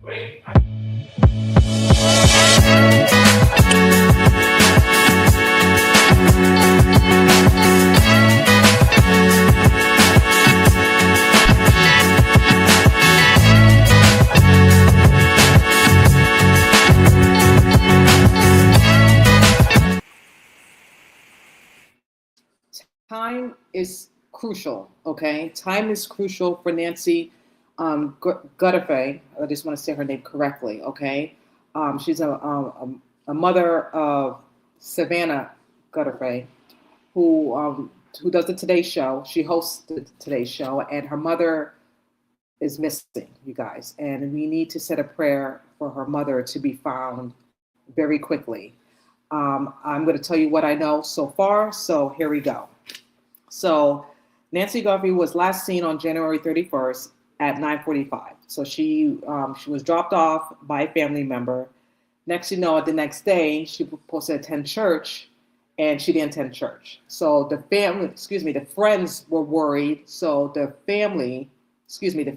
Time is crucial, okay? Time is crucial for Nancy Guthrie. I just want to say her name correctly, okay? She's a mother of Savannah Guthrie, who does the Today Show. She hosts the Today Show, and her mother is missing, you guys. And we need to set a prayer for her mother to be found very quickly. I'm going to tell you what I know so far, so here we go. So Nancy Guthrie was last seen on January 31st at 9:45. So she was dropped off by a family member. Next, you know, the next day she was supposed to attend church, and she didn't attend church. So the friends were worried. So the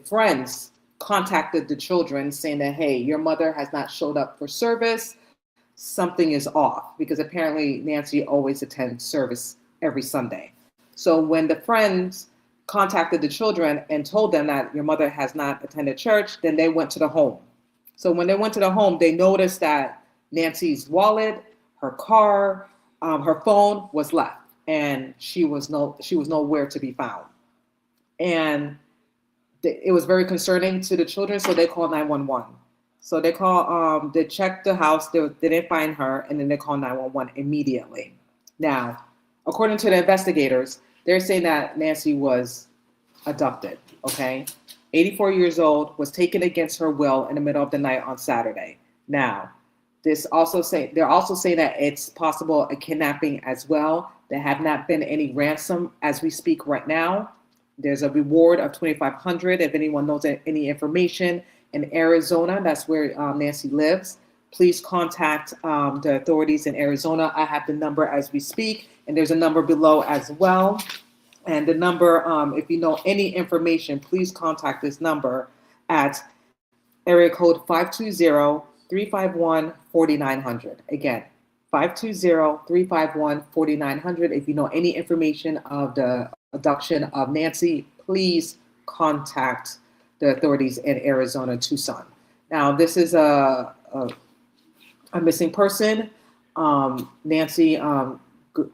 friends contacted the children saying that, hey, your mother has not showed up for service. Something is off, because apparently Nancy always attends service every Sunday. So when the friends contacted the children and told them that your mother has not attended church, then they went to the home. So when they went to the home, they noticed that Nancy's wallet, her car, her phone was left, and she was nowhere to be found. And it was very concerning to the children, so they called 911. So they checked the house, they didn't find her, and then they called 911 immediately. Now, according to the investigators, they're saying that Nancy was abducted, okay? 84 years old, was taken against her will in the middle of the night on Saturday. Now, they're also saying that it's possible a kidnapping as well. There have not been any ransom as we speak right now. There's a reward of $2,500 if anyone knows any information in Arizona. That's where Nancy lives. Please contact the authorities in Arizona. I have the number as we speak, and there's a number below as well. And the number, if you know any information, please contact this number at area code 520-351-4900. Again, 520-351-4900. If you know any information of the abduction of Nancy, please contact the authorities in Arizona, Tucson. Now, this is a missing person. Nancy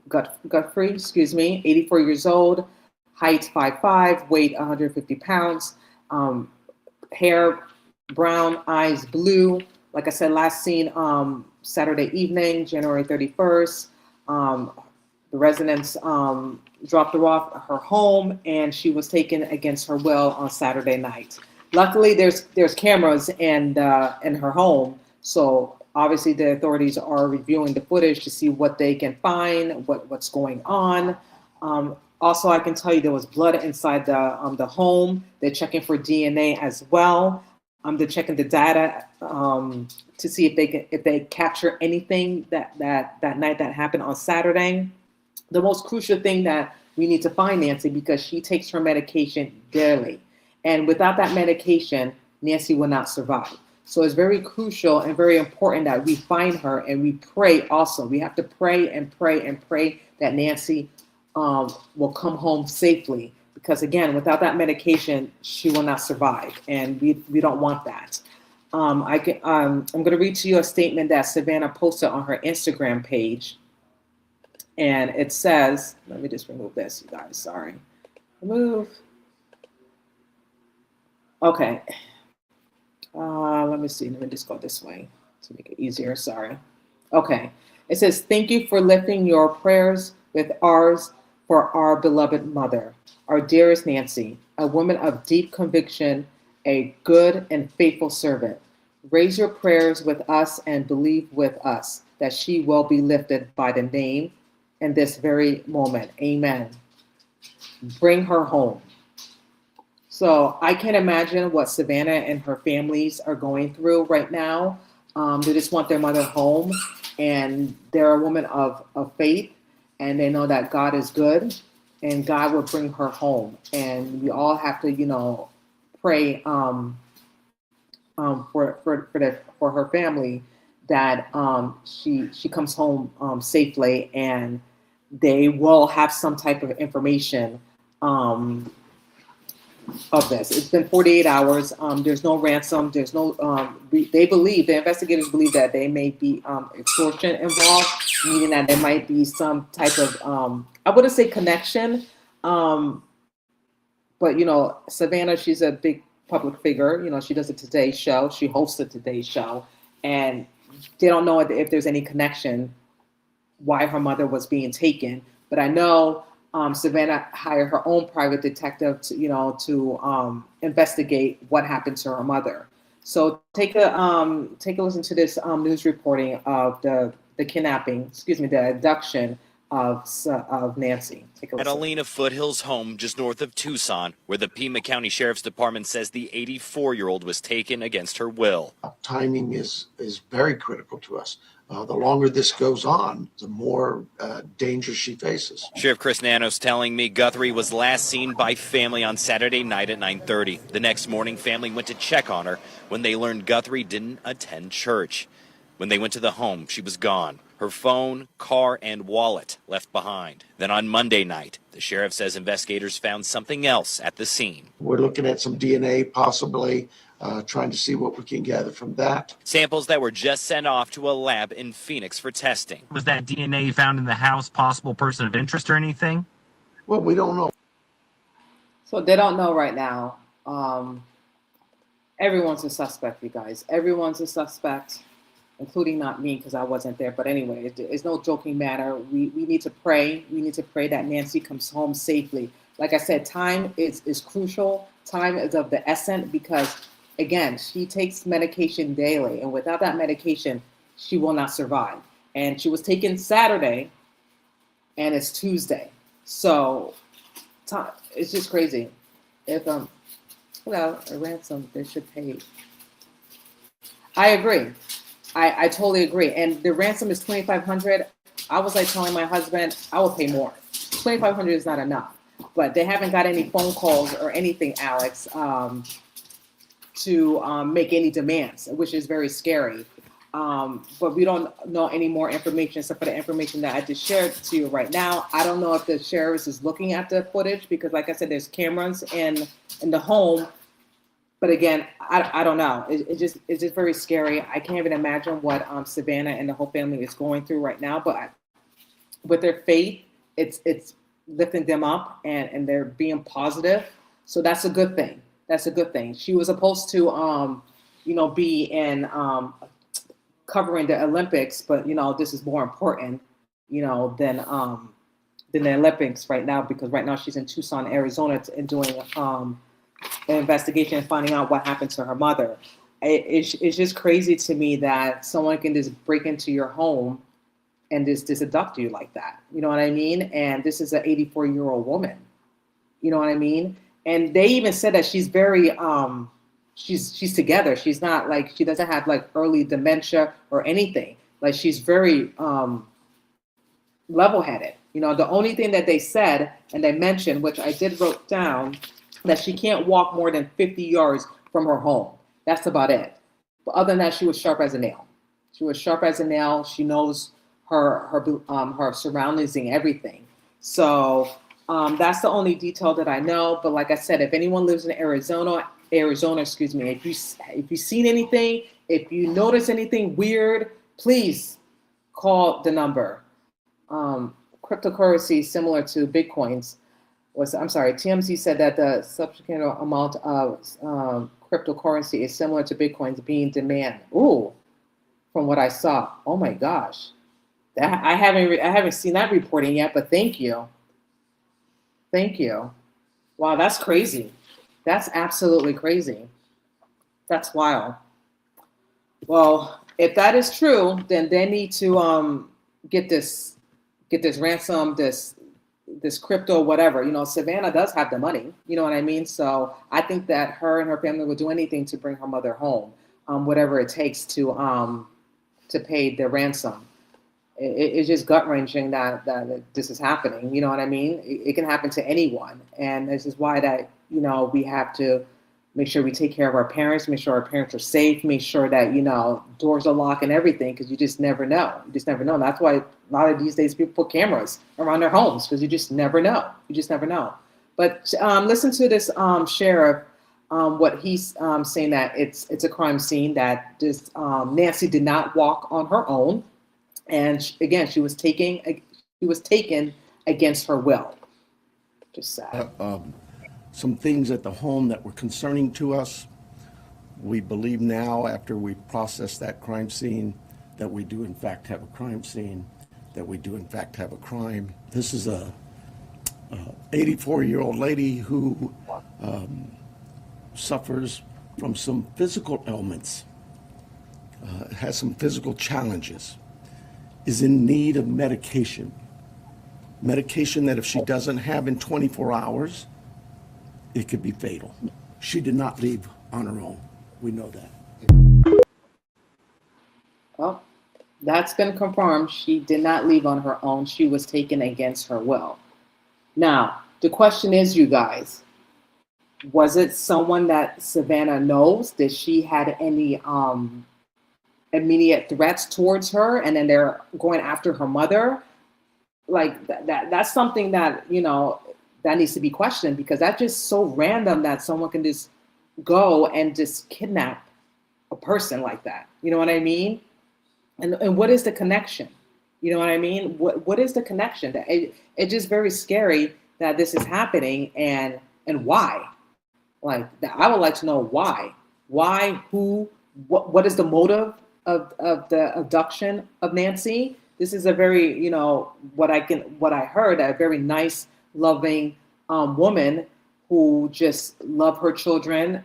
Guthrie, 84 years old, height 5'5", weight 150 pounds, hair brown, eyes blue. Like I said, last seen Saturday evening, January 31st. The residents dropped her off at her home, and she was taken against her will on Saturday night. Luckily, there's cameras in her home, so obviously the authorities are reviewing the footage to see what they can find, what's going on. Also, I can tell you there was blood inside the home. They're checking for DNA as well. They're checking the data to see if they capture anything that night that happened on Saturday. The most crucial thing that we need to find Nancy, because she takes her medication daily, and without that medication, Nancy will not survive. So it's very crucial and very important that we find her, and we pray also. We have to pray and pray and pray that Nancy will come home safely, because again, without that medication, she will not survive, and we don't want that. I'm going to read to you a statement that Savannah posted on her Instagram page, and it says, let me just remove this, you guys, sorry. Remove. Okay. Let me see. Let me just go this way to make it easier. Sorry. Okay. It says, thank you for lifting your prayers with ours for our beloved mother, our dearest Nancy, a woman of deep conviction, a good and faithful servant. Raise your prayers with us and believe with us that she will be lifted by the name in this very moment. Amen. Bring her home. So I can't imagine what Savannah and her families are going through right now. They just want their mother home, and they're a woman of faith, and they know that God is good, and God will bring her home. And we all have to, pray for her family that she comes home safely, and they will have some type of information of this. It's been 48 hours. There's no ransom. There's no. The investigators believe that there may be extortion involved, meaning that there might be some type of I wouldn't say connection, but Savannah, she's a big public figure. She does a Today Show. She hosts a Today Show, and they don't know if there's any connection why her mother was being taken. But I know Savannah hired her own private detective to investigate what happened to her mother. So take a listen to this news reporting of the kidnapping, the abduction of Nancy. Take a listen. At Alena Foothill's home just north of Tucson, where the PIMA County Sheriff's Department says the 84-year-old was taken against her will. Timing is very critical to us. The longer this goes on, the more danger she faces. Sheriff Chris Nanos telling me Guthrie was last seen by family on Saturday night at 9:30. The next morning, family went to check on her when they learned Guthrie didn't attend church. When they went to the home, she was gone. Her phone, car, and wallet left behind. Then on Monday night, the sheriff says investigators found something else at the scene. We're looking at some DNA, possibly trying to see what we can gather from that. Samples that were just sent off to a lab in Phoenix for testing. Was that DNA found in the house possible person of interest or anything? Well, we don't know. So they don't know right now. Everyone's a suspect, you guys. Everyone's a suspect, including not me because I wasn't there. But anyway, it's no joking matter. We need to pray. We need to pray that Nancy comes home safely. Like I said, time is crucial. Time is of the essence because, again, she takes medication daily. And without that medication, she will not survive. And she was taken Saturday, and it's Tuesday. So it's just crazy. If a ransom, they should pay. I agree. I totally agree. And the ransom is $2,500. I was like telling my husband, I will pay more. $2,500 is not enough. But they haven't got any phone calls or anything, Alex, to make any demands, which is very scary. But we don't know any more information except for the information that I just shared to you right now. I don't know if the sheriff is looking at the footage because, like I said, there's cameras in the home. But again, I don't know. It's just very scary. I can't even imagine what Savannah and the whole family is going through right now. But with their faith, it's lifting them up and they're being positive. So that's a good thing. That's a good thing. She was supposed to, be in covering the Olympics, but this is more important, than the Olympics right now because right now she's in Tucson, Arizona, and doing an investigation and finding out what happened to her mother. It's just crazy to me that someone can just break into your home and just abduct you like that. You know what I mean? And this is an 84-year-old woman. You know what I mean? And they even said that she's very, she's together. She's not like, she doesn't have like early dementia or anything. Like she's very level-headed. The only thing that they said and they mentioned, which I did wrote down, that she can't walk more than 50 yards from her home. That's about it. But other than that, she was sharp as a nail. She was sharp as a nail. She knows her surroundings and everything. So that's the only detail that I know. But like I said, if anyone lives in Arizona, if you've seen anything, if you notice anything weird, please call the number. Cryptocurrency similar to Bitcoins. TMZ said that the subsequent amount of cryptocurrency is similar to Bitcoin's being demand. Ooh, from what I saw. Oh my gosh. I haven't seen that reporting yet, but thank you. Thank you. Wow, that's crazy. That's absolutely crazy. That's wild. Well, if that is true, then they need to get this ransom, this crypto, whatever. Savannah does have the money. You know what I mean? So I think that her and her family would do anything to bring her mother home, whatever it takes to pay the ransom. It's just gut-wrenching that this is happening. You know what I mean? It can happen to anyone. And this is why that, we have to make sure we take care of our parents, make sure our parents are safe, make sure that, doors are locked and everything, because you just never know. You just never know. And that's why a lot of these days people put cameras around their homes, because you just never know. You just never know. But listen to this sheriff, what he's saying, that it's a crime scene, that this Nancy did not walk on her own. And again, she was taken against her will. Just sad. Some things at the home that were concerning to us. We believe now, after we processed that crime scene, that we do in fact have a crime scene, that we do in fact have a crime. This is a 84-year-old lady who suffers from some physical ailments, has some physical challenges, is in need of medication. Medication that if she doesn't have in 24 hours, it could be fatal. She did not leave on her own. We know that. Well, that's been confirmed. She did not leave on her own. She was taken against her will. Now, the question is, you guys, was it someone that Savannah knows? Did she had any immediate threats towards her, and then they're going after her mother? Like that's something that, that needs to be questioned, because that's just so random that someone can just go and just kidnap a person like that. You know what I mean? And what is the connection? You know what I mean? What is the connection? It's just very scary that this is happening, and why? Like, I would like to know why. Why? Who? What is the motive of the abduction of Nancy? This is a very, what I heard, a very nice, loving woman who just loved her children,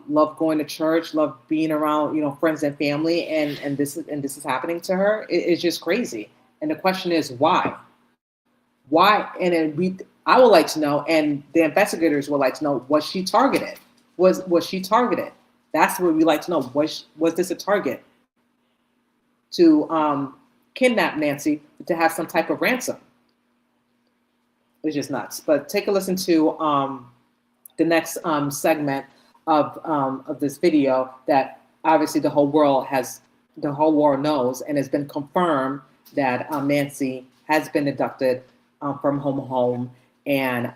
loved going to church, loved being around, friends and family, and this is happening to her. It's just crazy. And the question is, why? Why? And then I would like to know, and the investigators would like to know, was she targeted? Was she targeted? That's what we like to know. Was this a target to kidnap Nancy, to have some type of ransom? It's just nuts. But take a listen to the next segment of this video that obviously the whole world knows, and has been confirmed that Nancy has been abducted from home, and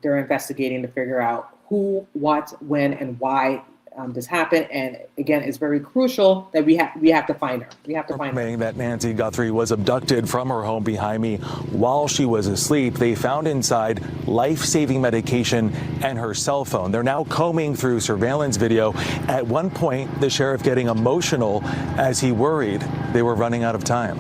they're investigating to figure out who, what, when, and why this happened. And again, it's very crucial that we have to find her. We have to find her. That Nancy Guthrie was abducted from her home behind me while she was asleep. They found inside life-saving medication and her cell phone. They're now combing through surveillance video. At one point, the sheriff getting emotional as he worried they were running out of time.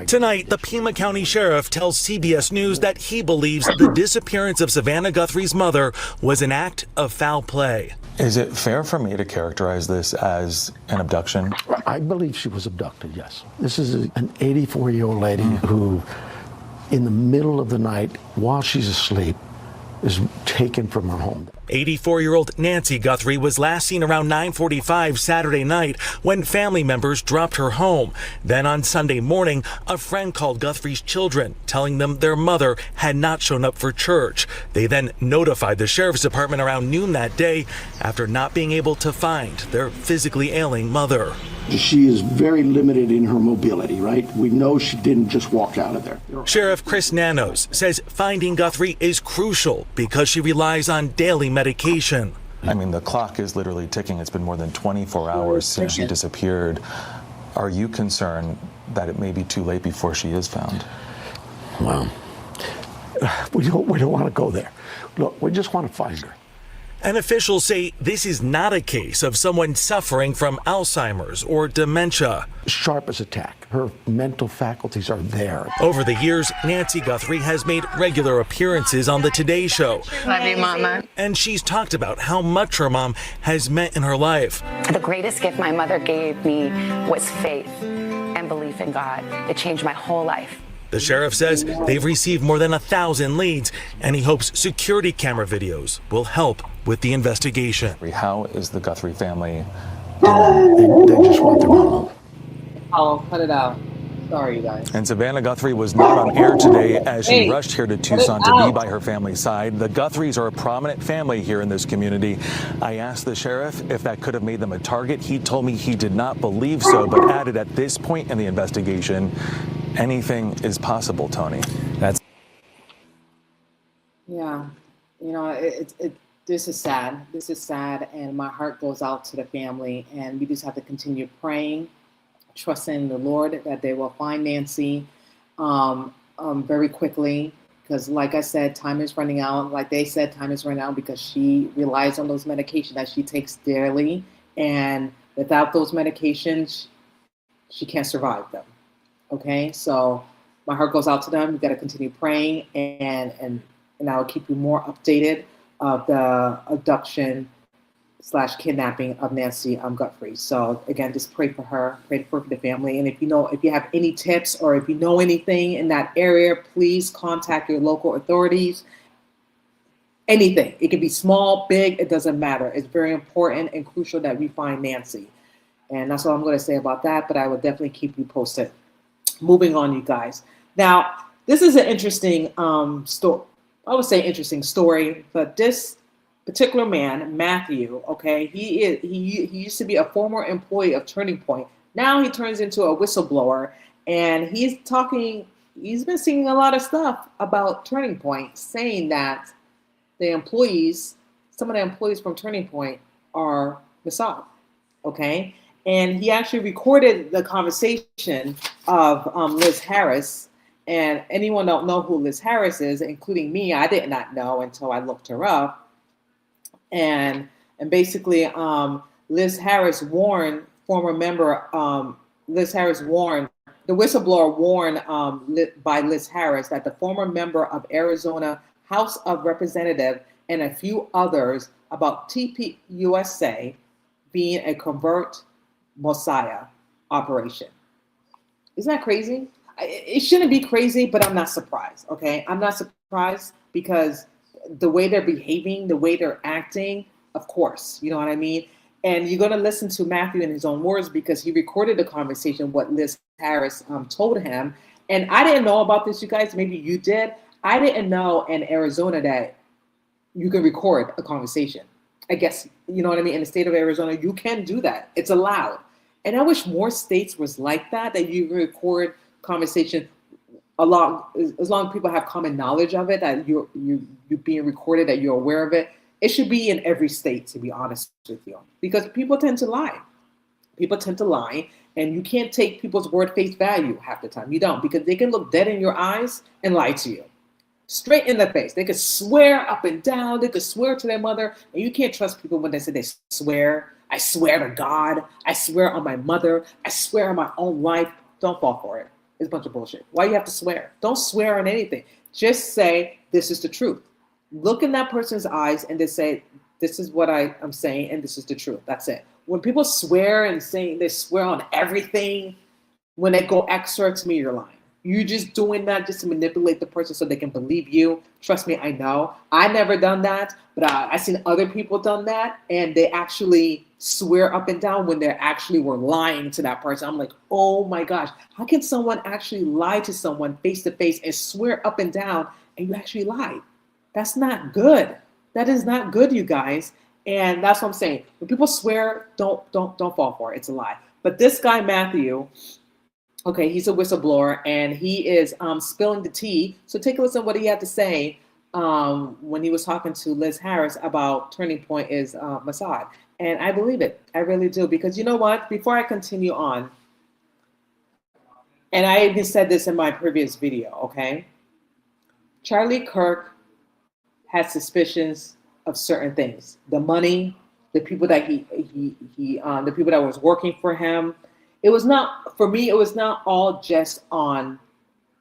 Tonight, the Pima County Sheriff tells CBS News that he believes the disappearance of Savannah Guthrie's mother was an act of foul play. Is it fair for me to characterize this as an abduction? I believe she was abducted, yes. This is an 84-year-old lady who, in the middle of the night, while she's asleep, is taken from her home. 84-year-old Nancy Guthrie was last seen around 9:45 Saturday night when family members dropped her home. Then on Sunday morning, a friend called Guthrie's children, telling them their mother had not shown up for church. They then notified the sheriff's department around noon that day after not being able to find their physically ailing mother. She is very limited in her mobility, right? We know she didn't just walk out of there. Sheriff Chris Nanos says finding Guthrie is crucial because she relies on daily medication. I mean, the clock is literally ticking. It's been more than 24 hours since she disappeared. Are you concerned that it may be too late before she is found? Well, we don't want to go there. Look, we just want to find her. And officials say this is not a case of someone suffering from Alzheimer's or dementia. Sharp as a tack. Her mental faculties are there. Over the years, Nancy Guthrie has made regular appearances on the Today Show. Love you, Mama. And she's talked about how much her mom has meant in her life. The greatest gift my mother gave me was faith and belief in God. It changed my whole life. The sheriff says they've received more than 1,000 leads, and he hopes security camera videos will help with the investigation. How is the Guthrie family? They just want their mom home. Oh, cut it out. Sorry, you guys. And Savannah Guthrie was not on air today as she Hey, rushed here to cut it Tucson to be out. by her family's side. The Guthries are a prominent family here in this community. I asked the sheriff if that could have made them a target. He told me he did not believe so, but added at this point in the investigation, anything is possible, Tony. That's Yeah, you know, this is sad. This is sad, and my heart goes out to the family, and we just have to continue praying, trusting in the Lord that they will find Nancy very quickly, because like I said, time is running out. Like they said, time is running out because she relies on those medications that she takes daily, and without those medications, she can't survive them. Okay, so my heart goes out to them. We got to continue praying, and I will keep you more updated of the abduction / kidnapping of Nancy Guthrie. So again, just pray for her, pray for the family. And if you have any tips or if you know anything in that area, please contact your local authorities. Anything. It can be small, big, it doesn't matter. It's very important and crucial that we find Nancy. And that's all I'm going to say about that, but I will definitely keep you posted. Moving on, you guys. Now, this is an interesting story. I would say interesting story, but this particular man, Matthew, okay, he used to be a former employee of Turning Point. Now he turns into a whistleblower, and he's been seeing a lot of stuff about Turning Point, saying that some of the employees from Turning Point are Mossad, okay? And he actually recorded the conversation of Liz Harris. And anyone don't know who Liz Harris is, including me, I did not know until I looked her up. And basically, Liz Harris warned former member, Liz Harris warned, the whistleblower warned by Liz Harris that the former member of Azriona House of Representatives and a few others about TPUSA being a covert Mossad operation. Isn't that crazy? It shouldn't be crazy, but I'm not surprised, okay? I'm not surprised because the way they're behaving, the way they're acting, of course, you know what I mean? And you're going to listen to Matthew in his own words because he recorded the conversation, what Liz Harris told him. And I didn't know about this, you guys. Maybe you did. I didn't know in Arizona that you can record a conversation. I guess, you know what I mean? In the state of Arizona, you can do that. It's allowed. And I wish more states was like that you record conversation as long as people have common knowledge of it, that you're being recorded, that you're aware of it. It should be in every state, to be honest with you, because people tend to lie. People tend to lie, and you can't take people's word face value half the time. You don't, because they can look dead in your eyes and lie to you. Straight in the face. They could swear up and down. They could swear to their mother, and you can't trust people when they say they swear. I swear to God. I swear on my mother. I swear on my own life. Don't fall for it. It's a bunch of bullshit. Why you have to swear? Don't swear on anything. Just say, this is the truth. Look in that person's eyes and just say, this is what I'm saying, and this is the truth. That's it. When people swear and say they swear on everything, when they go extra, to me, you're lying. You're just doing that just to manipulate the person so they can believe you. Trust me, I know. I never done that, but I've seen other people done that, and they actually swear up and down when they actually were lying to that person. I'm like, oh my gosh, how can someone actually lie to someone face to face and swear up and down and you actually lied? That's not good. That is not good, you guys. And that's what I'm saying. When people swear, don't fall for it. It's a lie. But this guy, Matthew, okay, he's a whistleblower, and he is spilling the tea. So take a listen to what he had to say when he was talking to Liz Harris about Turning Point is Mossad. And I believe it. I really do. Because you know what? Before I continue on, and I even said this in my previous video, okay? Charlie Kirk had suspicions of certain things. The money, the people that the people that was working for him. It was not, for me, it was not all just on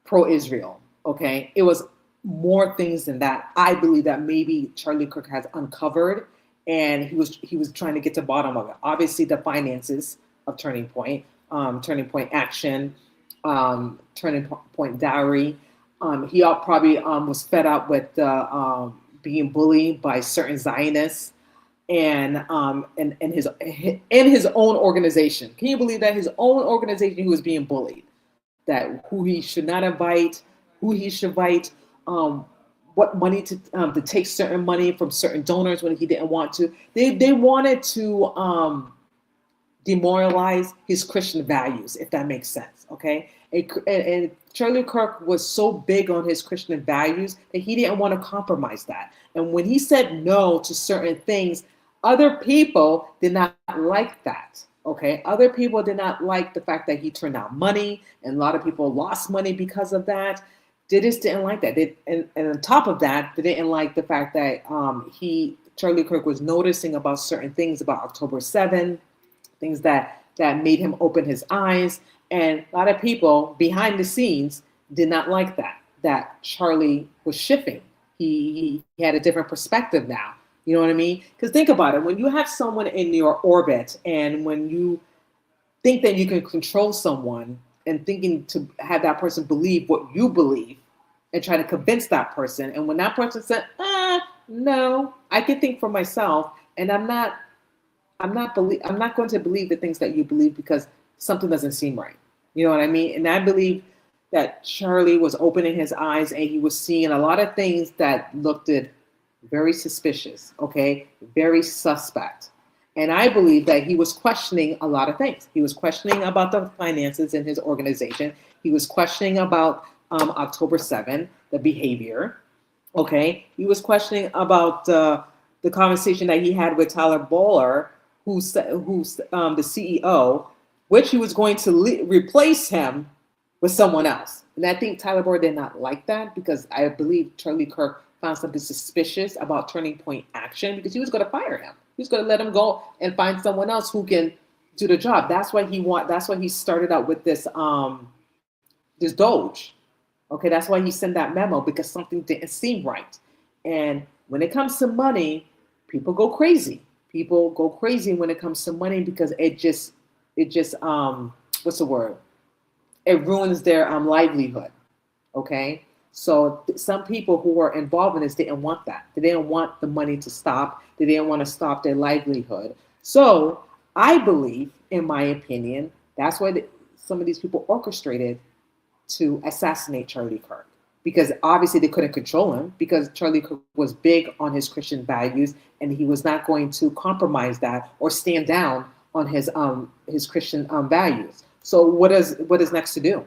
pro-Israel, okay? It was more things than that. I believe that maybe Charlie Kirk has uncovered, and he was trying to get to the bottom of it. Obviously, the finances of Turning Point Action, Turning Point Dowry. He probably was fed up with being bullied by certain Zionists and his own organization. Can you believe that? His own organization, he was being bullied. that who he should not invite, who he should invite, what money to take certain money from certain donors when he didn't want to. They wanted to demoralize his Christian values, if that makes sense. Okay, and Charlie Kirk was so big on his Christian values that he didn't want to compromise that. And when he said no to certain things, other people did not like that. Okay, other people did not like the fact that he turned down money, and a lot of people lost money because of that. They just didn't like that. And on top of that, they didn't like the fact that Charlie Kirk was noticing about certain things about October 7, things that made him open his eyes. And a lot of people behind the scenes did not like that Charlie was shifting. He had a different perspective now. You know what I mean? Because think about it. When you have someone in your orbit, and when you think that you can control someone and thinking to have that person believe what you believe and try to convince that person. And when that person said, no, I can think for myself, and I'm not going to believe the things that you believe because something doesn't seem right. You know what I mean? And I believe that Charlie was opening his eyes, and he was seeing a lot of things that looked very suspicious, okay? Very suspect. And I believe that he was questioning a lot of things. He was questioning about the finances in his organization. He was questioning about October 7, the behavior, okay? He was questioning about the conversation that he had with Tyler Bowler, who's the CEO, which he was going to replace him with someone else. And I think Tyler Bowler did not like that, because I believe Charlie Kirk found something suspicious about Turning Point Action, because he was going to fire him. He was going to let him go and find someone else who can do the job. That's why he started out with this this Doge. Okay, that's why he sent that memo, because something didn't seem right. And when it comes to money, people go crazy. People go crazy when it comes to money, because it just what's the word? It ruins their livelihood. Okay. So some people who were involved in this didn't want that. They didn't want the money to stop. They didn't want to stop their livelihood. So I believe, in my opinion, that's why some of these people orchestrated to assassinate Charlie Kirk, because obviously they couldn't control him, because Charlie Kirk was big on his Christian values, and he was not going to compromise that or stand down on his Christian values. So what is next to do?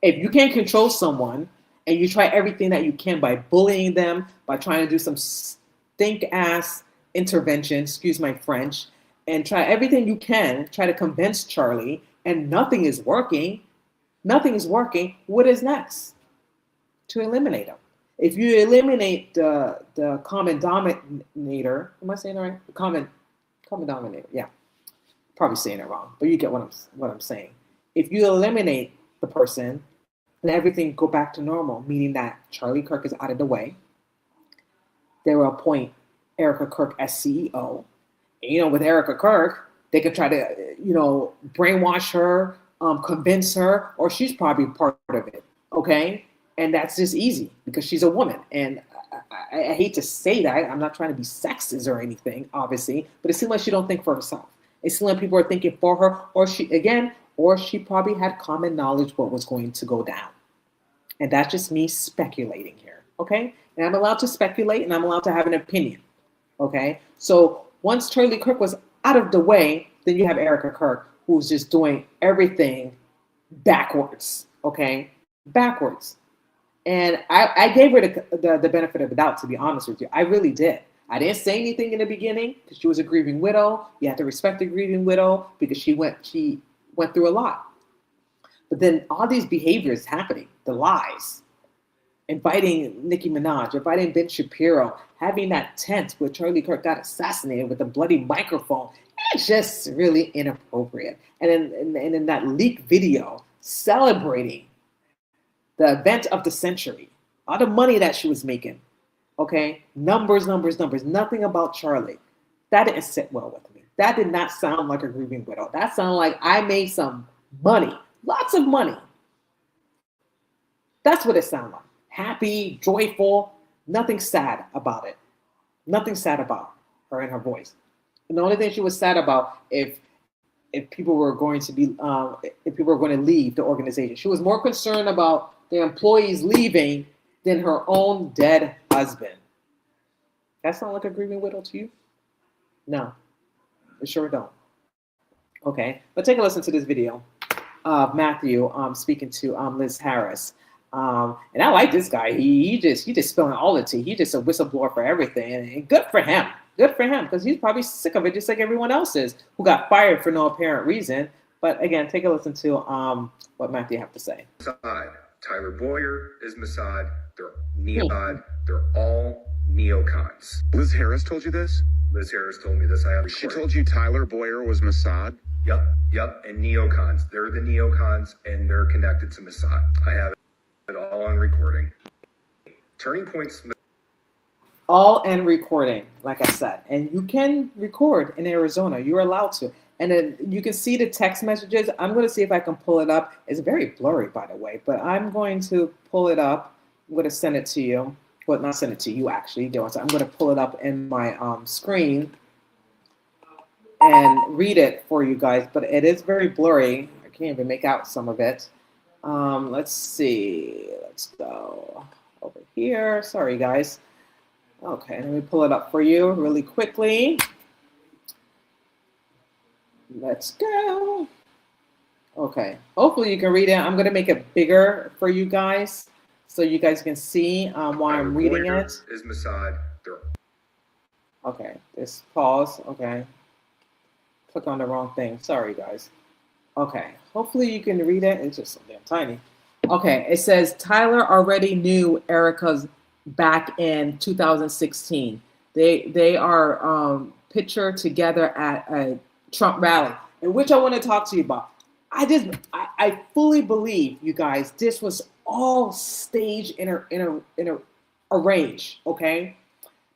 If you can't control someone, and you try everything that you can by bullying them, by trying to do some stink-ass intervention, excuse my French, and try everything you can, try to convince Charlie, and nothing is working, what is next? To eliminate him. If you eliminate the common denominator, am I saying it right? The common denominator, yeah. Probably saying it wrong, but you get what I'm saying. If you eliminate the person, and everything go back to normal, meaning that Charlie Kirk is out of the way. They will appoint Erica Kirk as CEO. And, with Erica Kirk, they could try to, brainwash her, convince her, or she's probably part of it, okay? And that's just easy, because she's a woman. And I hate to say that. I'm not trying to be sexist or anything, obviously, but it seems like she don't think for herself. It seems like people are thinking for her, or she probably had common knowledge what was going to go down. And that's just me speculating here, okay? And I'm allowed to speculate, and I'm allowed to have an opinion, okay? So once Charlie Kirk was out of the way, then you have Erica Kirk, who's just doing everything backwards, okay? Backwards. And I gave her the benefit of the doubt, to be honest with you. I really did. I didn't say anything in the beginning, because she was a grieving widow. You have to respect a grieving widow, because she went through a lot. But then all these behaviors happening, the lies, inviting Nicki Minaj, inviting Ben Shapiro, having that tent where Charlie Kirk got assassinated with a bloody microphone, it's just really inappropriate. And in that leaked video, celebrating the event of the century, all the money that she was making, okay? Numbers, nothing about Charlie. That didn't sit well with me. That did not sound like a grieving widow. That sounded like I made some money. Lots of money. That's what it sounded like. Happy, joyful, nothing sad about it. Nothing sad about her and her voice. And the only thing she was sad about, if if people were going to be if people were going to leave the organization. She was more concerned about the employees leaving than her own dead husband. That sound like a grieving widow to you? No, it sure don't. Okay, but take a listen to this video of Matthew speaking to Liz Harris. And I like this guy. He just spilling all the tea. He's just a whistleblower for everything, and good for him. Good for him, because he's probably sick of it, just like everyone else is, who got fired for no apparent reason. But again, take a listen to what Matthew have to say. Mossad. Tyler Boyer is Mossad. They're Mossad. They're all neocons. Liz Harris told you this? Liz Harris told me this. I have. She told you Tyler Boyer was Mossad? Yep. And neocons. They're the neocons, and they're connected to Mossad. I have it all on recording. Turning points. All in recording, like I said, and you can record in Arizona. You're allowed to, and then you can see the text messages. I'm going to see if I can pull it up. It's very blurry, by the way, but I'm going to pull it up. I'm going to send it to you. Well, not send it to you, actually. So I'm going to pull it up in my screen and read it for you guys, but it is very blurry. I can't even make out some of it. Let's see. Let's go over here. Sorry, guys. Okay, let me pull it up for you really quickly. Let's go. Okay, hopefully you can read it. I'm going to make it bigger for you guys so you guys can see why I'm reading it. Is Mossad. Okay, just pause. Okay. Click on the wrong thing. Sorry, guys. Okay, hopefully you can read it. It's just so damn tiny. Okay, it says Tyler already knew Erica's back in 2016. They are pictured together at a Trump rally, in which I want to talk to you about. I fully believe, you guys, this was all staged in a arranged, okay?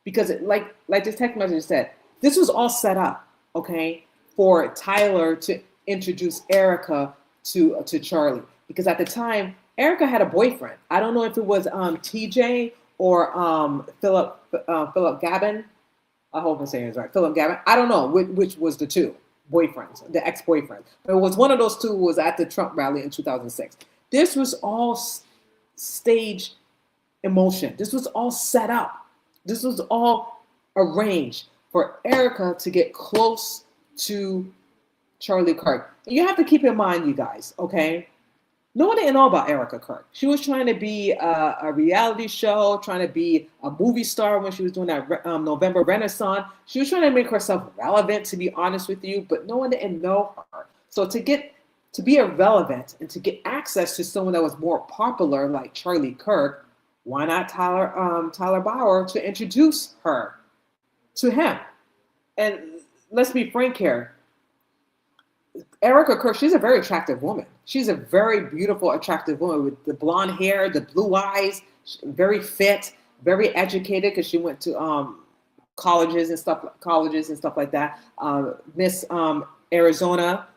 Because like this text message said, this was all set up, okay, for Tyler to introduce Erica to Charlie. Because at the time, Erica had a boyfriend. I don't know if it was TJ or Philip Gavin. I hope I'm saying this right. Philip Gavin. I don't know which was the two boyfriends, the ex-boyfriends. But it was one of those two who was at the Trump rally in 2006. This was all stage emotion. This was all set up. This was all arranged for Erica to get close to Charlie Kirk. And you have to keep in mind, you guys, okay? No one didn't know about Erica Kirk. She was trying to be a reality show, trying to be a movie star when she was doing that November Renaissance. She was trying to make herself relevant, to be honest with you, but no one didn't know her. So to be irrelevant and to get access to someone that was more popular, like Charlie Kirk, why not Tyler Bauer to introduce her to him? And let's be frank here. Erica Kirk, she's a very attractive woman. She's a very beautiful, attractive woman with the blonde hair, the blue eyes, very fit, very educated because she went to colleges and stuff like that. Miss Arizona,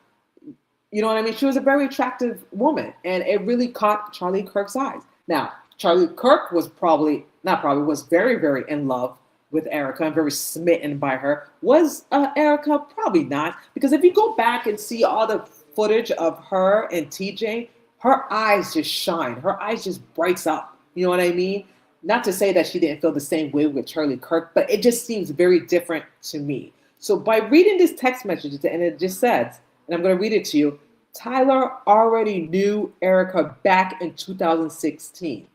you know what I mean? She was a very attractive woman, and it really caught Charlie Kirk's eyes. Now, Charlie Kirk was was very, very in love with Erica and very smitten by her. Was Erica? Probably not, because if you go back and see all the footage of her and TJ, her eyes just shine. Her eyes just brights up. You know what I mean? Not to say that she didn't feel the same way with Charlie Kirk, but it just seems very different to me. So by reading this text message, and it just says, and I'm going to read it to you, Tyler already knew Erica back in 2016.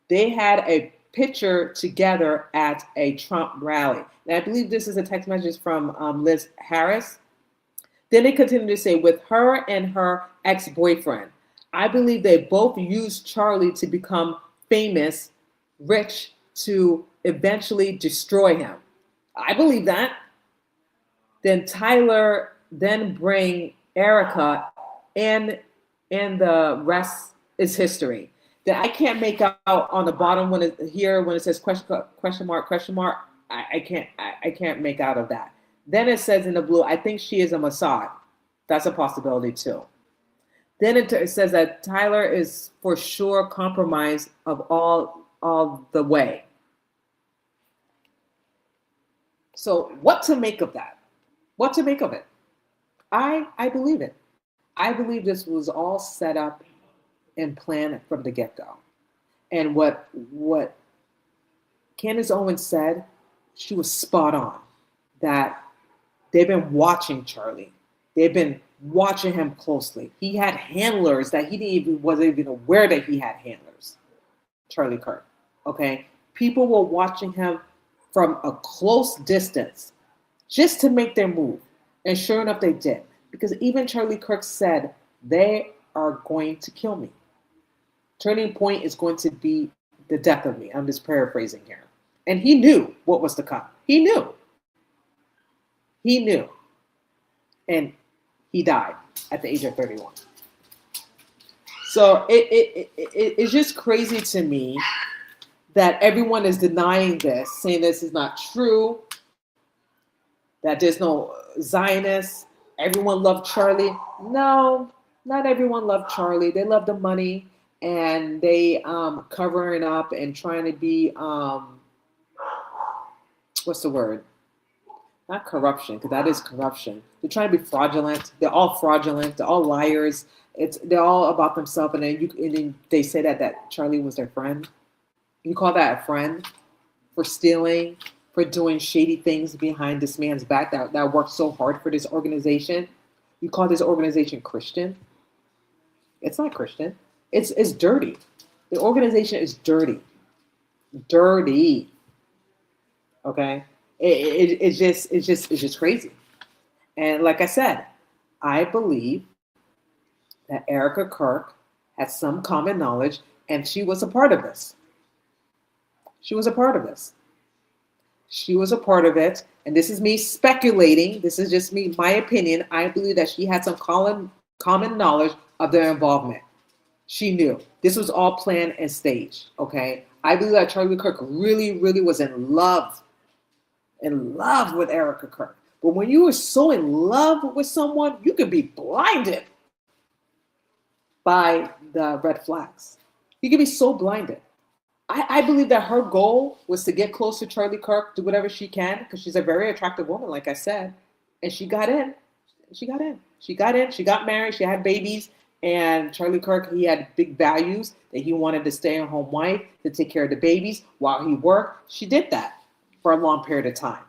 They had a picture together at a Trump rally. And I believe this is a text message from Liz Harris. Then they continue to say, with her and her ex-boyfriend, I believe they both used Charlie to become famous, rich, to eventually destroy him. I believe that. Then Tyler then bring Erica, and the rest is history. That I can't make out on the bottom when it says question mark. I can't make out of that. Then it says in the blue, I think she is a Mossad. That's a possibility too. Then it says that Tyler is for sure compromised of all the way. So what to make of that? What to make of it? I believe it. I believe this was all set up and planned from the get-go. And what Candace Owens said, she was spot on. That they've been watching Charlie. They've been watching him closely. He had handlers that wasn't even aware that he had handlers. Charlie Kirk. Okay, people were watching him from a close distance just to make their move, and sure enough, they did. Because even Charlie Kirk said, "They are going to kill me. Turning point is going to be the death of me." I'm just paraphrasing here, and he knew what was to come. He knew. He knew. And he died at the age of 31. So it's just crazy to me that everyone is denying this, saying this is not true, that there's no Zionists. Everyone loved Charlie. No, not everyone loved Charlie. They loved the money, and they covering up and trying to be, what's the word? Not corruption, because that is corruption. They're trying to be fraudulent. They're all fraudulent. They're all liars. They're all about themselves. And then they say that Charlie was their friend. You call that a friend for stealing, for doing shady things behind this man's back that worked so hard for this organization? You call this organization Christian? It's not Christian. It's dirty. The organization is dirty. Dirty. Okay? It's just crazy. And like I said, I believe that Erica Kirk had some common knowledge, and she was a part of this. She was a part of this. She was a part of it. And this is me speculating. This is just me, my opinion. I believe that she had some common knowledge of their involvement. She knew. This was all planned and staged. Okay? I believe that Charlie Kirk really, really was in love with Erica Kirk. But when you are so in love with someone, you can be blinded by the red flags. You can be so blinded. I believe that her goal was to get close to Charlie Kirk, do whatever she can, because she's a very attractive woman, like I said. And she got in. She got in. She got married. She had babies. And Charlie Kirk, he had big values that he wanted to stay at home wife, to take care of the babies while he worked. She did that for a long period of time.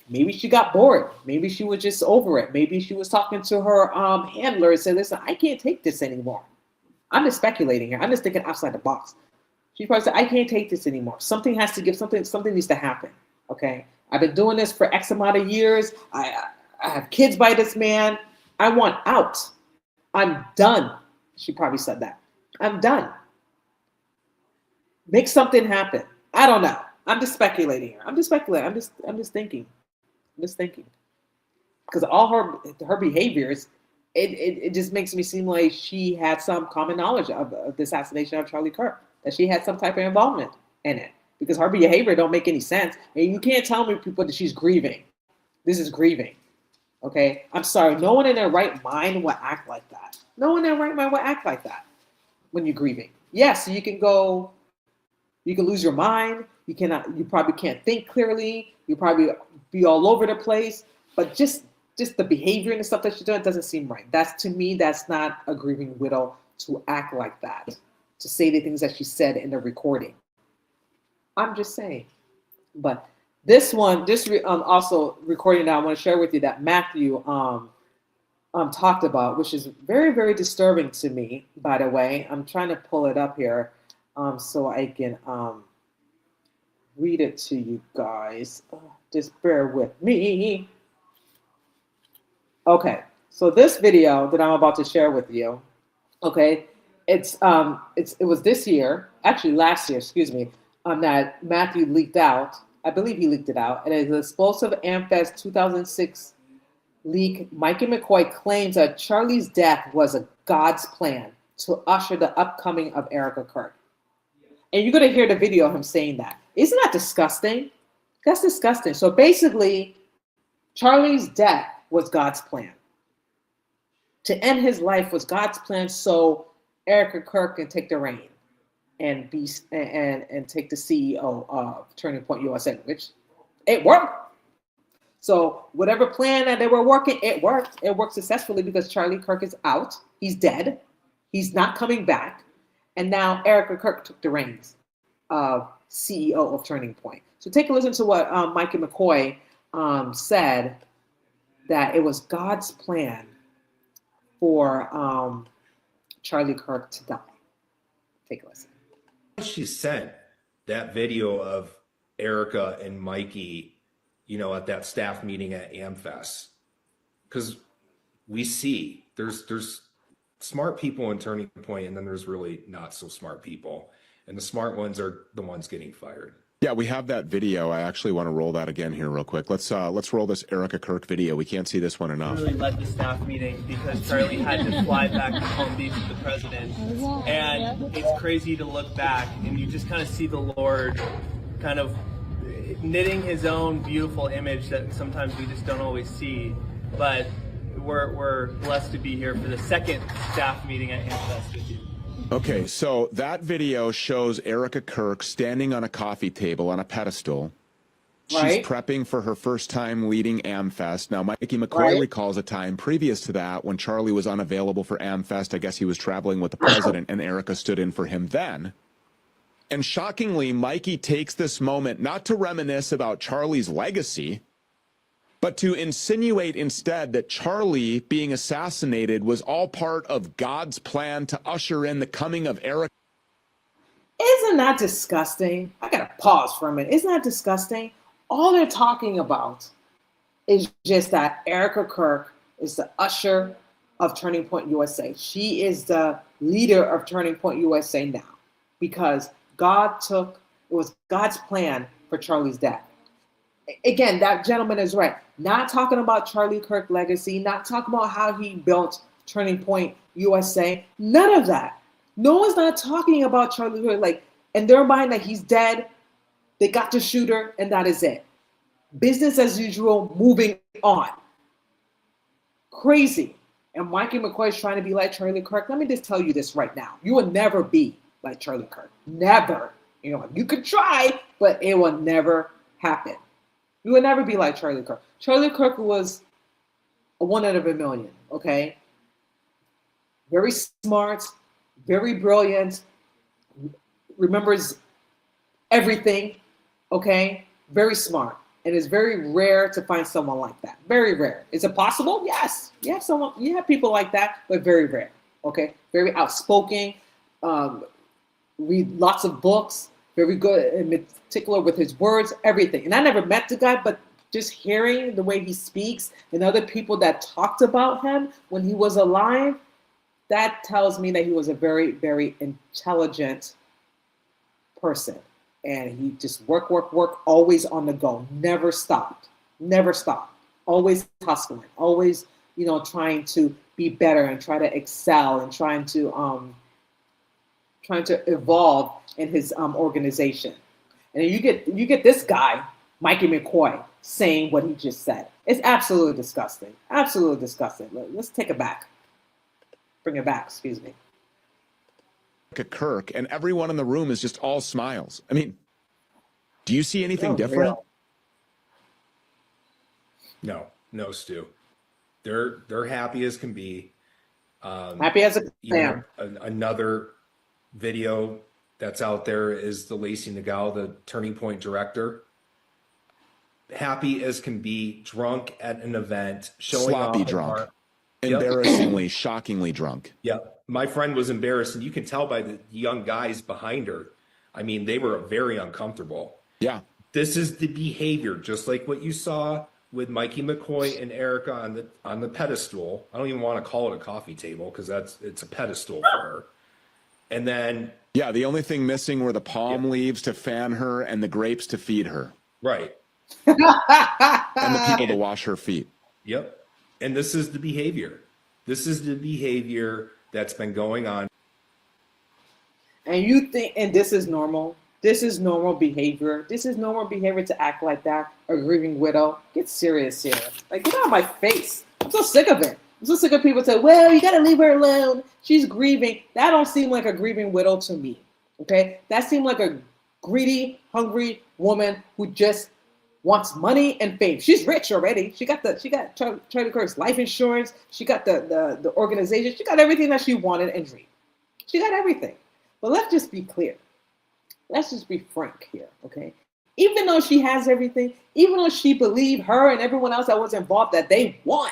Maybe she got bored. Maybe she was just over it. Maybe she was talking to her handler and said, "Listen, I can't take this anymore." I'm just speculating here. I'm just thinking outside the box. She probably said, "I can't take this anymore. Something has to give. Something needs to happen." Okay, I've been doing this for X amount of years. I have kids by this man. I want out. I'm done. She probably said that. I'm done. Make something happen. I don't know. I'm just speculating here. I'm just thinking. Because all her behaviors, it just makes me seem like she had some common knowledge of the assassination of Charlie Kirk, that she had some type of involvement in it. Because her behavior don't make any sense. And you can't tell me, people, that she's grieving. This is grieving. Okay? I'm sorry. No one in their right mind would act like that. No one in their right mind would act like that when you're grieving. Yes, you can lose your mind. You probably can't think clearly. You probably be all over the place. But just the behavior and the stuff that she's doing doesn't seem right. To me, that's not a grieving widow to act like that, to say the things that she said in the recording. I'm just saying. But this also recording that I want to share with you that Matthew talked about, which is very, very disturbing to me, by the way. I'm trying to pull it up here so I can read it to you guys. Just bear with me. Okay, so this video that I'm about to share with you, okay, it was this year, actually last year, excuse me, that Matthew leaked out. I believe he leaked it out. And it's an explosive AmFest 2006 leak. Mikey McCoy claims that Charlie's death was a God's plan to usher the upcoming of Erica Kirk. And you're going to hear the video of him saying that. Isn't that disgusting? That's disgusting. So basically, Charlie's death was God's plan. To end his life was God's plan so Erica Kirk can take the reign and take the CEO of Turning Point USA, which it worked. So whatever plan that they were working, it worked. It worked successfully because Charlie Kirk is out. He's dead. He's not coming back. And now Erica Kirk took the reins of CEO of Turning Point. So take a listen to what Mikey McCoy said, that it was God's plan for Charlie Kirk to die. Take a listen. She sent that video of Erica and Mikey, at that staff meeting at AmFest, because we see there's smart people in Turning Point, and then there's really not so smart people, and the smart ones are the ones getting fired. Yeah, we have that video. I actually want to roll that again here real quick. Let's roll this Erica Kirk video. We can't see this one enough. Really led the staff meeting because Charlie had to fly back to Palm Beach with the president, and it's crazy to look back and you just kind of see the Lord kind of knitting his own beautiful image that sometimes we just don't always see. But we're blessed to be here for the second staff meeting at AmFest with you. Okay, so that video shows Erica Kirk standing on a coffee table on a pedestal. She's prepping for her first time leading AmFest. Now, Mikey McCoy recalls a time previous to that when Charlie was unavailable for AmFest. I guess he was traveling with the president, and Erica stood in for him then. And shockingly, Mikey takes this moment not to reminisce about Charlie's legacy, but to insinuate instead that Charlie being assassinated was all part of God's plan to usher in the coming of Erica. Isn't that disgusting? I gotta pause for a minute. Isn't that disgusting? All they're talking about is just that Erica Kirk is the usher of Turning Point USA. She is the leader of Turning Point USA now because it was God's plan for Charlie's death. Again, that gentleman is right. Not talking about Charlie Kirk legacy, not talking about how he built Turning Point USA, none of that. No one's not talking about Charlie Kirk. Like, in their mind, that he's dead, they got the shooter, and that is it. Business as usual, moving on. Crazy. And Mikey McCoy is trying to be like Charlie Kirk. Let me just tell you this right now. You will never be like Charlie Kirk. Never. You could try, but it will never happen. You will never be like Charlie Kirk. Charlie Kirk was a one out of a million, okay? Very smart, very brilliant, remembers everything, okay? Very smart. And it's very rare to find someone like that. Very rare. Is it possible? Yes. You have people like that, but very rare, okay? Very outspoken, read lots of books, very good and particular with his words, everything. And I never met the guy, but just hearing the way he speaks and other people that talked about him when he was alive, that tells me that he was a very, very intelligent person. And he just work, always on the go, never stopped, always hustling, always, trying to be better and try to excel and trying to evolve in his organization. And then you get this guy, Mikey McCoy, saying what he just said. It's absolutely disgusting. Absolutely disgusting. Let's take it back. Bring it back, excuse me. Kirk, and everyone in the room is just all smiles. I mean, do you see anything different? No, Stu. They're happy as can be. Happy as a clam. Another video that's out there is the Lacey Nagel, the Turning Point director. Happy as can be, drunk at an event, showing sloppy drunk, embarrassingly, shockingly drunk. Yep. My friend was embarrassed, and you can tell by the young guys behind her. I mean, they were very uncomfortable. Yeah. This is the behavior, just like what you saw with Mikey McCoy and Erica on the pedestal. I don't even want to call it a coffee table because it's a pedestal for her. And then the only thing missing were the palm leaves to fan her and the grapes to feed her. Right. And the people to wash her feet. Yep. And this is the behavior. This is the behavior that's been going on. And you think, and this is normal. This is normal behavior. This is normal behavior to act like that. A grieving widow. Get serious here. Like, get out of my face. I'm so sick of it. I'm so sick of people say, well, you got to leave her alone. She's grieving. That don't seem like a grieving widow to me. Okay? That seemed like a greedy, hungry woman who just wants money and fame. She's rich already. She got Charlie Kirk's life insurance. She got the organization. She got everything that she wanted and dreamed. She got everything. But let's just be clear. Let's just be frank here, okay? Even though she has everything, even though she believed, her and everyone else that was involved, that they won.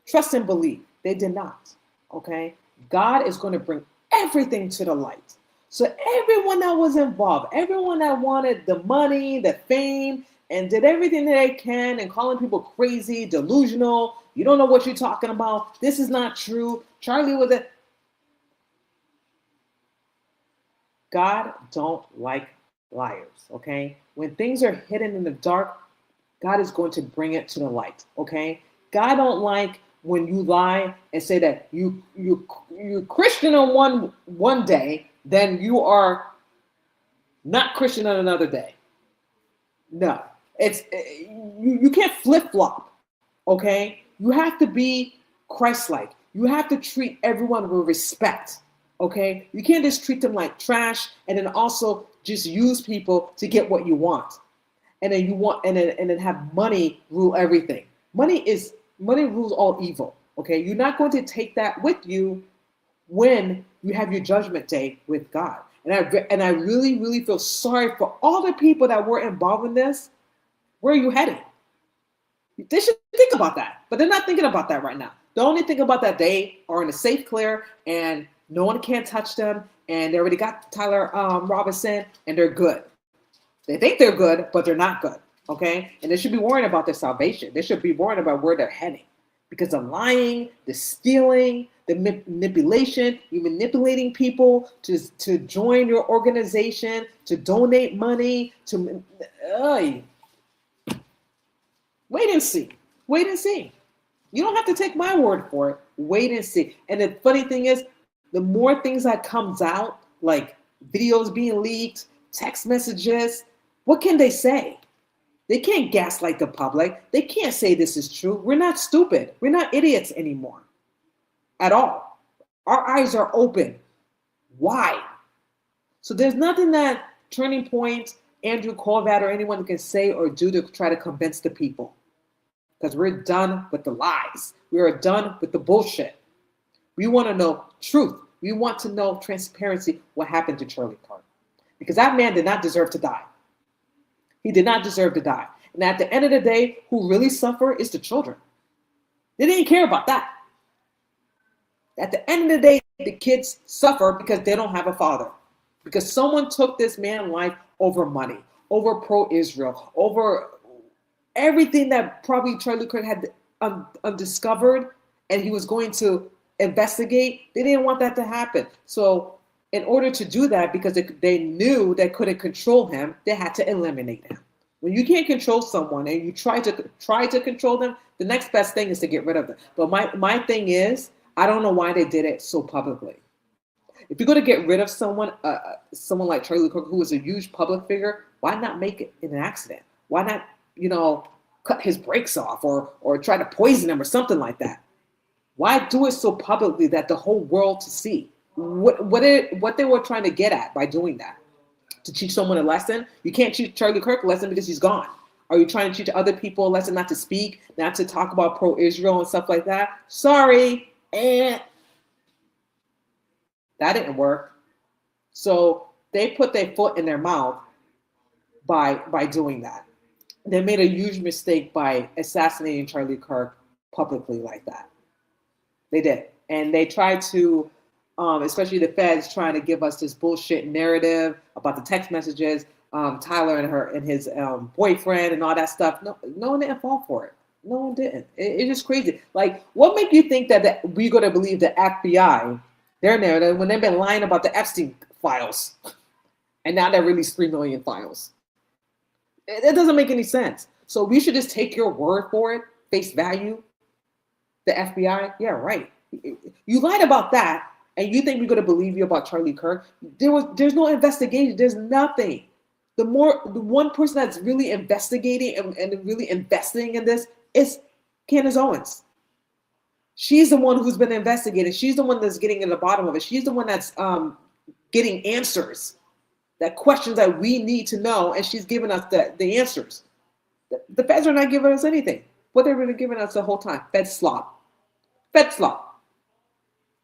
Trust and believe. They did not, okay? God is going to bring everything to the light. So everyone that was involved, everyone that wanted the money, the fame, and did everything that they can and calling people crazy, delusional, you don't know what you're talking about, this is not true, Charlie was a... God don't like liars, okay? When things are hidden in the dark, God is going to bring it to the light, okay? God don't like when you lie and say that you're Christian on one day, then you are not Christian on another day. No, you can't flip-flop, okay? You have to be Christ-like. You have to treat everyone with respect, okay? You can't just treat them like trash and then also just use people to get what you want. And then have money rule everything. Money rules all evil, okay? You're not going to take that with you when you have your judgment day with God. And I really, really feel sorry for all the people that were involved in this. Where are you heading? They should think about that, but they're not thinking about that right now. They only think about that they are in a safe clear and no one can touch them, and they already got Tyler Robinson, and they're good. They think they're good, but they're not good, okay? And they should be worrying about their salvation. They should be worrying about where they're heading. Because the lying, the stealing, the manipulation, you're manipulating people to join your organization, to donate money, wait and see. Wait and see. You don't have to take my word for it. Wait and see. And the funny thing is, the more things that comes out, like videos being leaked, text messages, what can they say? They can't gaslight the public. They can't say this is true. We're not stupid. We're not idiots anymore at all. Our eyes are open wide. So there's nothing that Turning Point, Andrew Korvat, or anyone can say or do to try to convince the people. Because we're done with the lies. We are done with the bullshit. We want to know truth. We want to know transparency, what happened to Charlie Kirk. Because that man did not deserve to die. He did not deserve to die. And at the end of the day, who really suffer is the children. They didn't care about that. At the end of the day, the kids suffer because they don't have a father. Because someone took this man's life over money, over pro-Israel, over everything that probably Charlie Kirk had undiscovered and he was going to investigate. They didn't want that to happen. So in order to do that, because they knew they couldn't control him, they had to eliminate him. When you can't control someone and you try to control them, the next best thing is to get rid of them. But my thing is, I don't know why they did it so publicly. If you're going to get rid of someone like Charlie Kirk, who was a huge public figure, why not make it in an accident? Why not, cut his brakes off or try to poison him or something like that? Why do it so publicly that the whole world to see? What they were trying to get at by doing that? To teach someone a lesson? You can't teach Charlie Kirk a lesson because he's gone. Are you trying to teach other people a lesson not to speak, not to talk about pro-Israel and stuff like that? Sorry. That didn't work. So they put their foot in their mouth by doing that. They made a huge mistake by assassinating Charlie Kirk publicly like that. They did. And they tried to, especially the feds, trying to give us this bullshit narrative about the text messages, Tyler and his boyfriend and all that stuff. No one didn't fall for it. No one didn't. It's just crazy. Like, what make you think that we're going to believe the FBI, their narrative, when they've been lying about the Epstein files, and now they released 3 million files? It doesn't make any sense. So we should just take your word for it, face value. The FBI, yeah, right. You lied about that, and you think we're going to believe you about Charlie Kirk? There's no investigation. There's nothing. The one person that's really investigating and really investing in this is Candace Owens. She's the one who's been investigating. She's the one that's getting to the bottom of it. She's the one that's getting answers. that questions that we need to know, and she's giving us the answers. The feds are not giving us anything. What they've been giving us the whole time, Fed slop. Fed slop.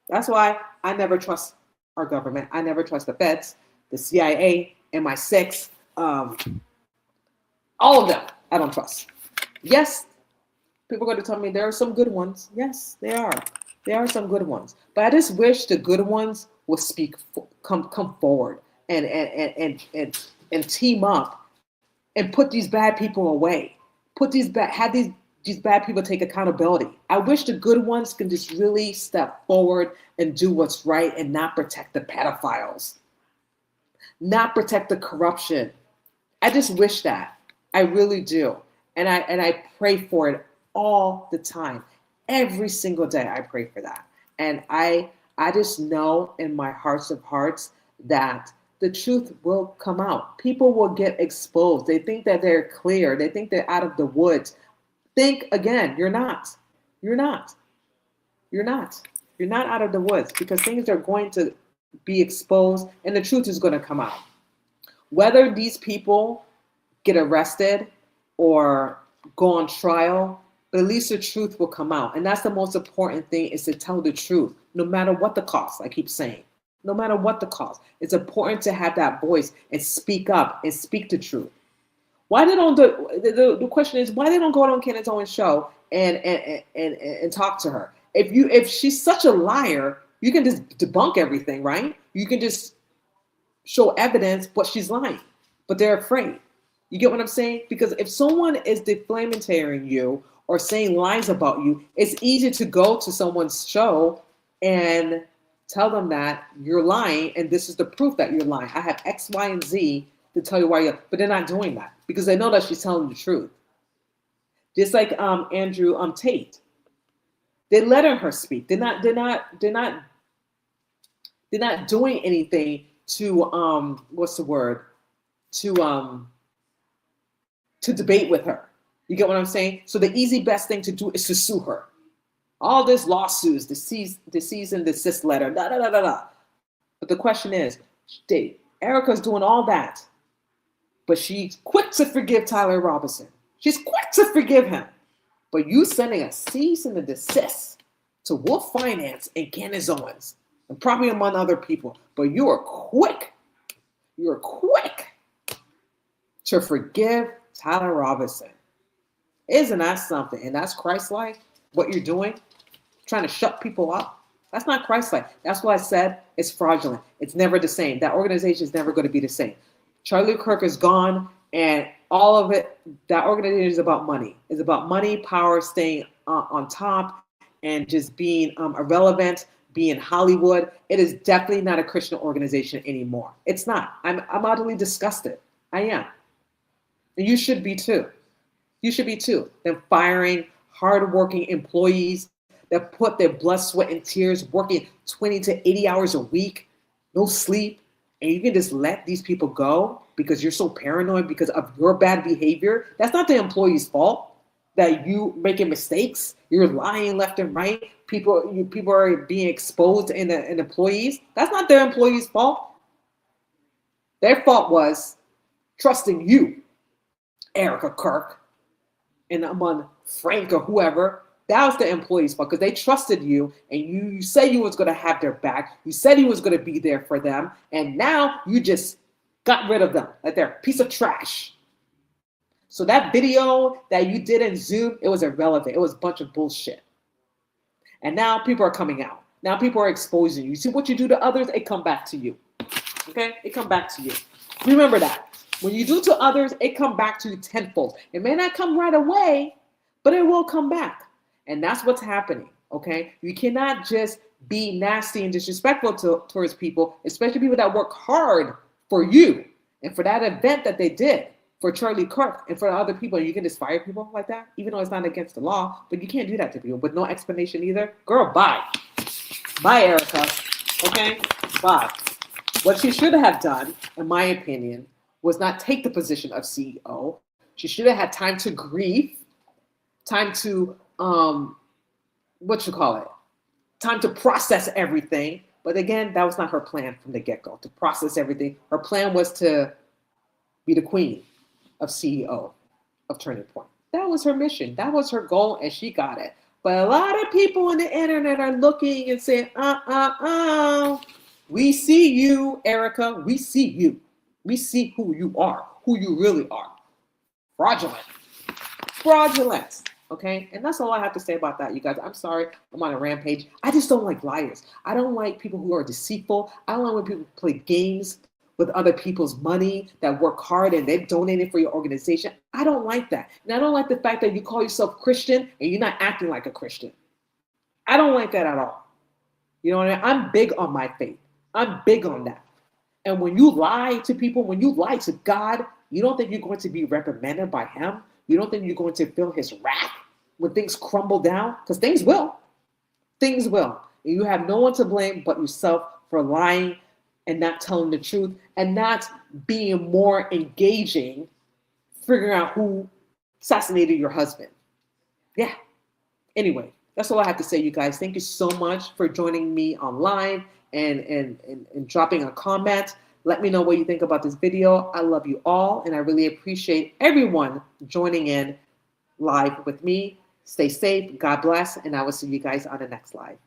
That's why I never trust our government. I never trust the feds, the CIA, MI6, all of them. I don't trust. Yes, people are going to tell me there are some good ones. Yes, they are. There are some good ones. But I just wish the good ones would come forward and team up and put these bad people away. Have these bad people take accountability. I wish the good ones can just really step forward and do what's right and not protect the pedophiles, not protect the corruption. I just wish that. I really do. And I pray for it all the time. Every single day I pray for that. And I just know in my hearts of hearts that the truth will come out. People will get exposed. They think that they're clear. They think they're out of the woods. Think again, you're not. You're not. You're not. You're not out of the woods, because things are going to be exposed and the truth is going to come out. Whether these people get arrested or go on trial, but at least the truth will come out. And that's the most important thing, is to tell the truth, no matter what the cost. I keep saying, no matter what the cost. It's important to have that voice and speak up and speak the truth. Why they don't do, the question is, why they don't go on Candace Owens' show and talk to her? If she's such a liar, you can just debunk everything, right? You can just show evidence, but she's lying. But they're afraid. You get what I'm saying? Because if someone is defamatory you or saying lies about you, it's easy to go to someone's show and tell them that you're lying and this is the proof that you're lying. I have X, Y, and Z to tell you why you're, but they're not doing that because they know that she's telling the truth. Just like Andrew Tate. They're letting her speak. They're not doing anything to what's the word? To debate with her. You get what I'm saying? So the easy best thing to do is to sue her. All this lawsuits, the cease and desist letter, da da da da da. But the question is, Erica's doing all that, but she's quick to forgive Tyler Robinson. She's quick to forgive him. But you sending a cease and desist to Wolf Finance and Candace Owens, and probably among other people, but you are quick. You're quick to forgive Tyler Robinson. Isn't that something? And that's Christ-like, what you're doing, trying to shut people up. That's not Christ-like. That's why I said it's fraudulent. It's never the same. That organization is never going to be the same. Charlie Kirk is gone, and all of it, that organization is about money. It's about money, power, staying on top, and just being irrelevant, being Hollywood. It is definitely not a Christian organization anymore. It's not. I'm utterly disgusted. I am. And you should be too. You should be too. Them firing hardworking employees that put their blood, sweat, and tears working 20 to 80 hours a week, no sleep, and you can just let these people go because you're so paranoid because of your bad behavior. That's not the employee's fault that you making mistakes. You're lying left and right. People are being exposed in employees. That's not their employee's fault. Their fault was trusting you, Erica Kirk, and among Frank or whoever. That was the employee's fault because they trusted you and you said you was going to have their back. You said you was going to be there for them. And now you just got rid of them like they're a piece of trash. So that video that you did in Zoom, it was irrelevant. It was a bunch of bullshit. And now people are coming out. Now people are exposing you. You see what you do to others, it come back to you. Okay? It come back to you. Remember that. When you do to others, it come back to you tenfold. It may not come right away, but it will come back. And that's what's happening, okay? You cannot just be nasty and disrespectful towards people, especially people that work hard for you and for that event that they did for Charlie Kirk and for other people. You can just fire people like that, even though it's not against the law, but you can't do that to people with no explanation either. Girl, bye. Bye, Erica, okay? Bye. What she should have done, in my opinion, was not take the position of CEO. She should have had time to grieve, time to, time to process everything But again, that was not her plan from the get-go, to process everything. Her plan was to be the queen of CEO of Turning Point. That was her mission. That was her goal, and she got it. But a lot of people on the internet are looking and saying, we see you, Erica. We see you. We see who you are, who you really are. Fraudulent. Fraudulent. Okay? And that's all I have to say about that, you guys. I'm sorry. I'm on a rampage. I just don't like liars. I don't like people who are deceitful. I don't like when people play games with other people's money that work hard and they're donating for your organization. I don't like that. And I don't like the fact that you call yourself Christian and you're not acting like a Christian. I don't like that at all. You know what I mean? I'm big on my faith. I'm big on that. And when you lie to people, when you lie to God, you don't think you're going to be reprimanded by him? You don't think you're going to feel his wrath when things crumble down? Because things will. Things will. And you have no one to blame but yourself for lying and not telling the truth and not being more engaging, figuring out who assassinated your husband. Yeah. Anyway, that's all I have to say, you guys. Thank you so much for joining me online and dropping a comment. Let me know what you think about this video. I love you all, and I really appreciate everyone joining in live with me. Stay safe. God bless, and I will see you guys on the next live.